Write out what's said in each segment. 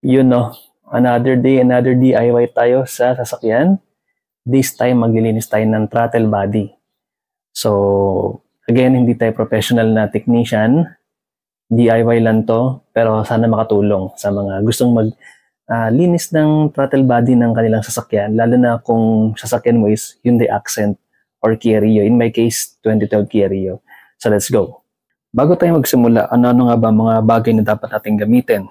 Yun no, another day, another DIY tayo sa sasakyan. This time, maglilinis tayo ng throttle body. So, again, hindi tayo professional na technician. DIY lang to, pero sana makatulong sa mga gustong linis ng throttle body ng kanilang sasakyan, lalo na kung sasakyan mo is Hyundai Accent or Kia Rio. In my case, 2012 Kia Rio. So, let's go. Bago tayo magsimula, ano-ano nga ba mga bagay na dapat natin gamitin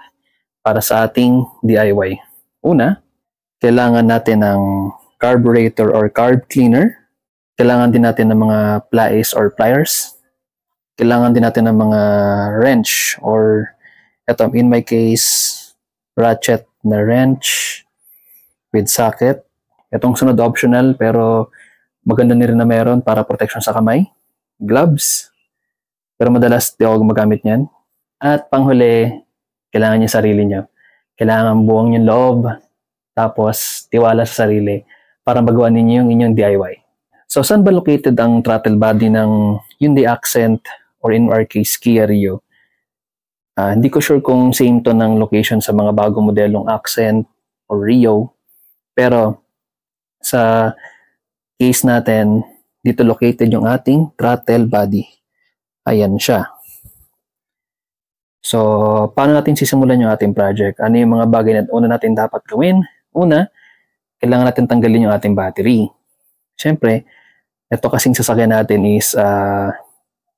para sa ating DIY? Una, kailangan natin ng carburetor or carb cleaner. Kailangan din natin ng mga pliers or pliers. Kailangan din natin ng mga wrench or, eto, in my case, ratchet na wrench with socket. Itong sunod optional pero maganda na rin na meron para protection sa kamay. Gloves. Pero madalas di ako gumagamit niyan. At panghuli, kailangan niyo sarili niyo. Kailangan buong yung loob, tapos tiwala sa sarili para magawa ninyo yung inyong DIY. So, saan ba located ang throttle body ng Hyundai Accent or in our case, Kia Rio? Hindi ko sure kung same to ng location sa mga bagong modelong Accent or Rio. Pero, sa case natin, dito located yung ating throttle body. Ayan siya. So, paano natin sisimulan yung ating project? Ano yung mga bagay na una natin dapat gawin? Una, kailangan natin tanggalin yung ating battery. Siyempre, ito kasing sasakyan natin is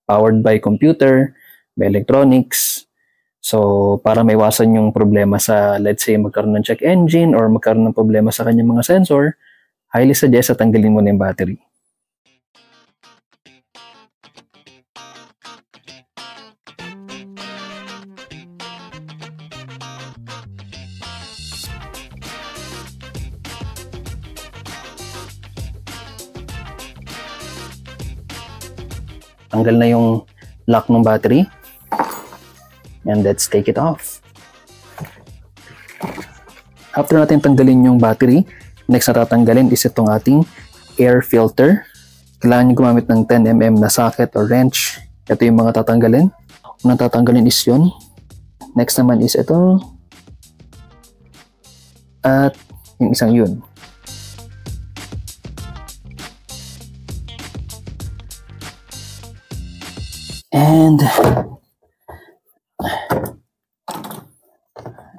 powered by computer, by electronics. So, para maiwasan yung problema sa, let's say, magkaroon ng check engine or magkaroon ng problema sa kanyang mga sensor, highly suggest na tanggalin mo na yung battery. Tanggal na yung lock ng battery. And let's take it off. After natin tanggalin yung battery, next na tatanggalin is itong ating air filter. Kailangan nyo gumamit ng 10mm na socket or wrench. Ito yung mga tatanggalin. Unang tatanggalin is yun. Next naman is ito. At yung isang yun. And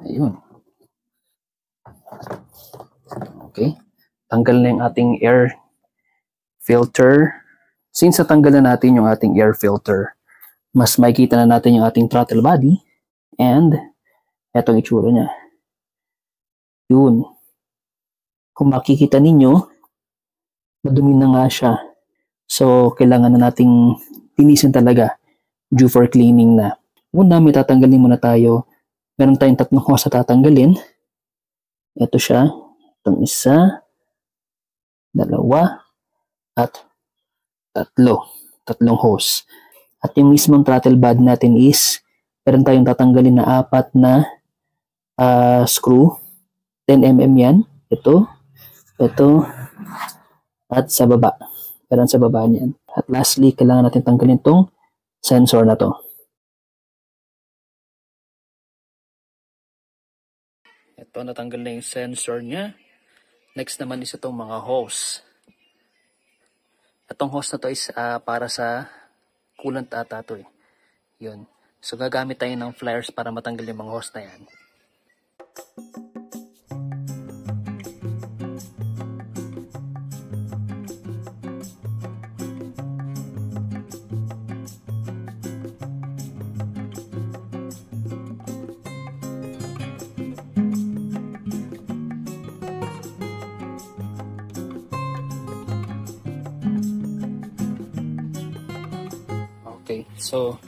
ayun. Okay. Tanggal na yung ating air filter. Since natanggal na natin yung ating air filter, mas makikita na natin yung ating throttle body. And etong itsura niya. Yun. Kung makikita ninyo, madumi na nga siya. So, kailangan na nating linisin talaga. Due for cleaning na. Una, may tatanggalin muna tayo. Meron tayong 3 hose na tatanggalin. Ito siya. Itong isa, 2, at 3. 3 hose. At yung mismong throttle body natin is, meron tayong tatanggalin na 4 na screw. 10mm yan. Ito, at sa baba. Meron sa baba niyan. At lastly, kailangan natin tanggalin itong sensor na to. Ito, natanggal na yung sensor niya. Next naman is itong mga hose. Itong hose na to is para sa coolant ata to eh. Yun. So gagamit tayo ng pliers para matanggal yung mga hose na yan. Okay, so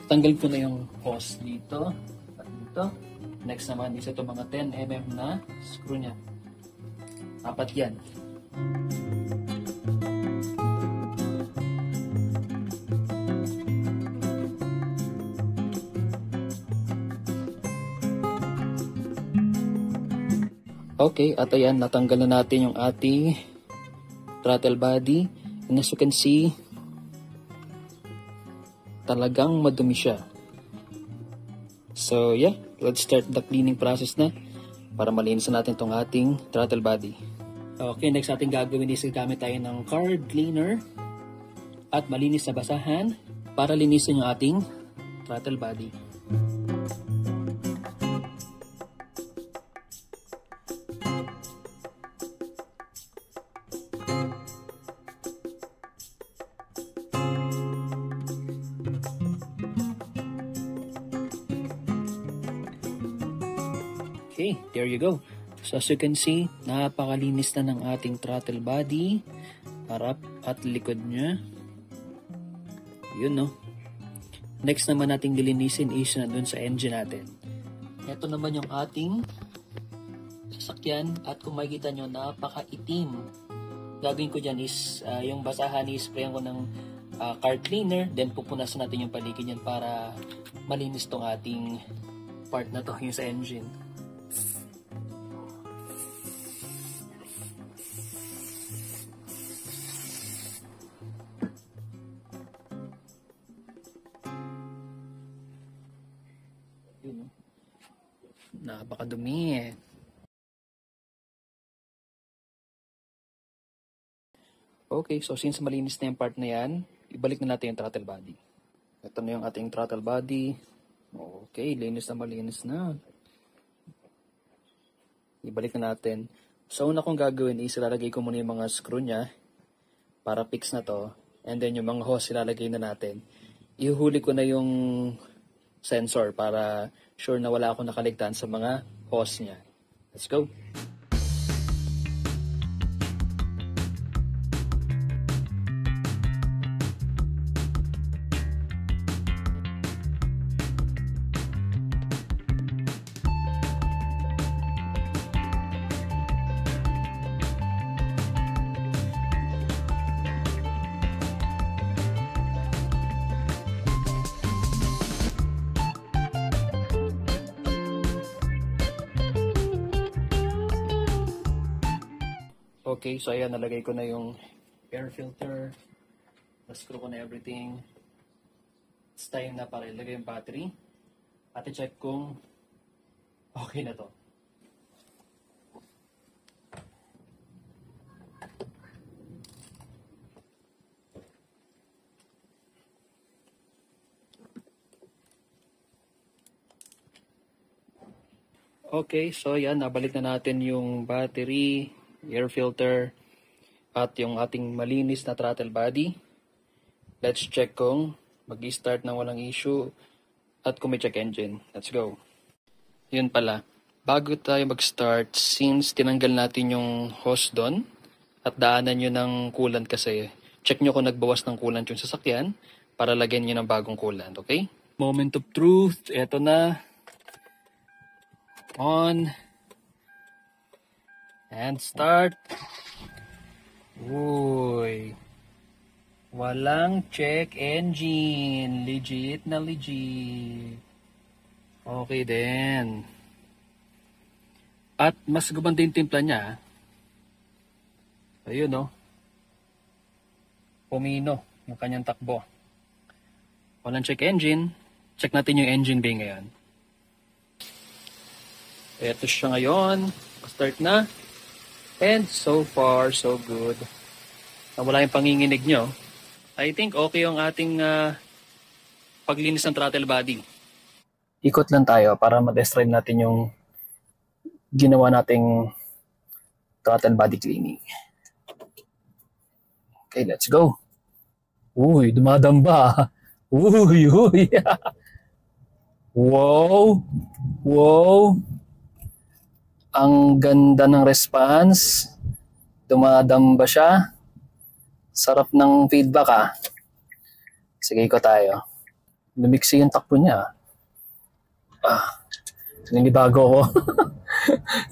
tanggal ko na yung hose dito at dito. Next naman is ito mga 10mm na screw niya. 4 yan. Okay, at ayan, natanggal na natin yung ating throttle body. And as you can see, talagang madumi siya. So, yeah. let's start the cleaning process na para malinis natin itong ating throttle body. Okay, next ating gagawin is gamit tayo ng card cleaner at malinis na basahan para linisin yung ating throttle body. Okay, there you go. So as you can see, napakalinis na ng ating throttle body, harap at likod niya. Yun, no? Next naman nating lilinisin is na dun sa engine natin. Ito naman yung ating sasakyan at kung makikita nyo, napaka-itim. Gagawin ko dyan is yung basahan, i-sprayan ko ng car cleaner, then pupunasan natin yung paligid yan para malinis tong ating part na to, yung sa engine. Napakadumi. Okay, so since malinis na yung part na yan, ibalik na natin yung throttle body. Ito na yung ating throttle body. Okay, linis na malinis na. Ibalik na natin. So una kong gagawin is ilalagay ko muna yung mga screw niya para fix na to. And then yung mga hose ilalagay na natin. Ihuli ko na yung sensor para sure na wala akong nakaligtaan sa mga hose niya. Let's go! Okay, so ayan, nalagay ko na yung air filter, na-screw ko na everything. It's time na para ilagay yung battery at i-check kung okay na to. Okay, so ayan, nabalik na natin yung battery, air filter, at yung ating malinis na throttle body. Let's check kung mag-start na walang issue at kung may check engine. Let's go. Yun pala, bago tayo mag-start, since tinanggal natin yung hose doon at daanan nyo ng coolant kasi, check nyo kung nagbawas ng coolant yung sasakyan para lagyan nyo ng bagong coolant, okay? Moment of truth, eto na. On. And start. Uy. Walang check engine. Legit na legit. Okay din. At mas gumanda yung timpla niya. Ayun, no? Pumino yung kanyang takbo. Walang check engine. Check natin yung engine bay ngayon. Ito siya ngayon. Start na. And so far, so good. Wala yung panginginig nyo. I think okay yung ating paglinis ng throttle body. Ikot lang tayo para ma-test drive natin yung ginawa nating throttle body cleaning. Okay, let's go. Uy, dumadamba. Uy, uy. Wow. Wow. Ang ganda ng response. Dumadamba siya. Sarap ng feedback ah. Sige, ikot tayo. Lumiksi yung takbo niya. Naninibago ako.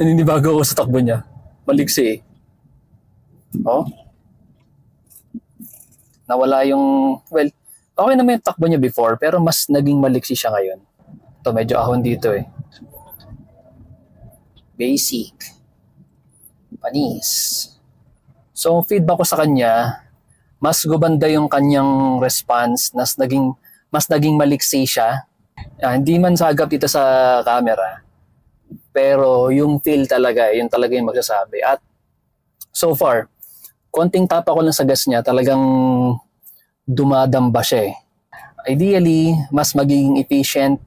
Naninibago ako sa takbo niya. Maliksi eh. Oh. Nawala yung, well, okay naman yung takbo niya before, pero mas naging maliksi siya ngayon. Ito, medyo ahon dito eh. Basic. Panis. So, feedback ko sa kanya, mas gumanda yung kanyang response, mas naging maliksi siya. Hindi man sagap dito sa camera, pero yung feel talaga, yun talaga yung magsasabi. At so far, konting tapa ko lang sa gas niya, talagang dumadamba siya eh. Ideally, mas magiging efficient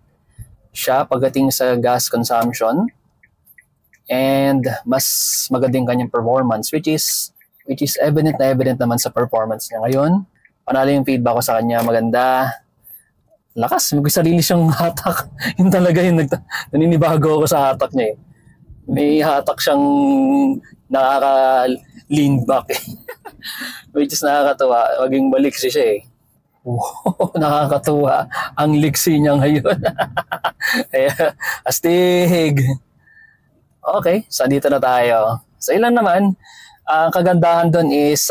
siya pagdating sa gas consumption and mas magandang kanyang performance, which is evident na evident naman sa performance niya ngayon. Panalo yung feedback ko sa kanya, maganda. Lakas, may sarili siyang hatak. Yun talaga yung naninibago ako sa hatak niya eh. May hatak siyang nakaka-lean back eh. Which is nakakatawa. Maging baliksi siya eh. Wow, nakakatuwa. Ang liksi niya ngayon. Astig. Okay, so dito na tayo. So ilan naman, ang kagandahan doon is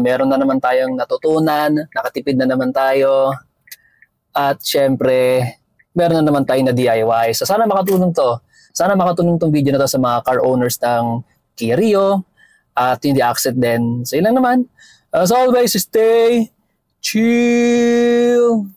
meron na naman tayong natutunan, nakatipid na naman tayo. At syempre, meron na naman tayo na DIY. So sana makatulong to. Sana makatulong tong video na to sa mga car owners ng Kia Rio at hindi Accent din. So yun lang naman. As always, stay chill!